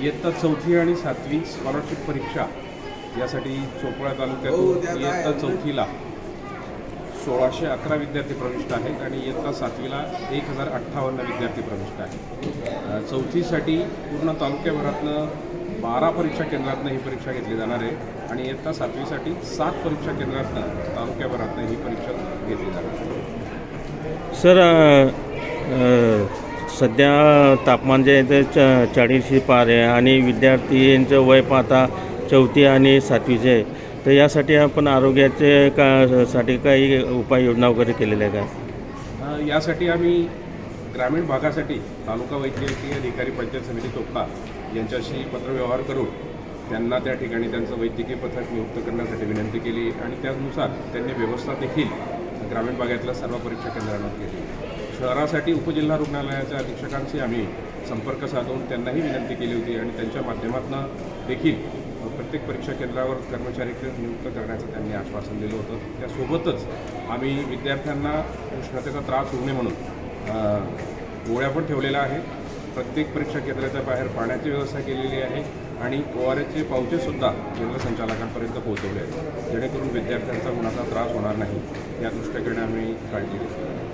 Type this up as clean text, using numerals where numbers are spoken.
इयत्ता 4थी आणि 7वी स्कॉलरशिप परीक्षा यासाठी चोपडा तालुक्यातून इयत्ता 4थीला 1611 विद्यार्थी प्रविष्ट आहेत आणि इयत्ता 7वीला 1058 विद्यार्थी प्रविष्ट आहेत. 4थीसाठी पूर्ण तालुक्याभरातनं 12 परीक्षा केंद्रातनं ही परीक्षा घेतली जाणार आहे आणि इयत्ता 7वीसाठी 7 परीक्षा केंद्रातनं तालुक्याभरातनं ही परीक्षा घेतली जाणार आहे. सर, सध्या तापमान जे आहे ते 40 पार आहे आणि विद्यार्थ्यांचं वय पाहता 4थी आणि 7वीचे आहे, तर यासाठी आपण आरोग्याचे साठी काही उपाययोजना वगैरे केलेल्या आहे का? यासाठी आम्ही ग्रामीण भागासाठी तालुका वैद्यकीय अधिकारी पंचायत समिती चोपडा यांच्याशी पत्रव्यवहार करून त्यांना त्या ठिकाणी त्यांचं वैद्यकीय पथक नियुक्त करण्यासाठी विनंती केली आणि त्यानुसार त्यांनी व्यवस्था देखील ग्रामीण भागातल्या सर्व परीक्षा केंद्रांवर केली. शहरासाठी उपजिल्हा रुग्णालयाच्या अधीक्षकांशी आम्ही संपर्क साधून त्यांनाही विनंती केली होती आणि त्यांच्या माध्यमातून देखील प्रत्येक परीक्षा केंद्रावर कर्मचारी नियुक्त करण्याचं त्यांनी आश्वासन दिलं होतं. त्यासोबतच आम्ही विद्यार्थ्यांना उष्णतेचा त्रास होऊ नये म्हणून गोळ्या पण ठेवलेल्या आहेत. प्रत्येक परीक्षा केंद्राच्या बाहेर पाण्याची व्यवस्था केलेली आहे आणि ORSचे पाउचेसुद्धा केंद्र संचालकांपर्यंत पोहोचवले आहेत, जेणेकरून विद्यार्थ्यांचा कुणाचा त्रास होणार नाही या दृष्टीकडे आम्ही काळजी घेतली.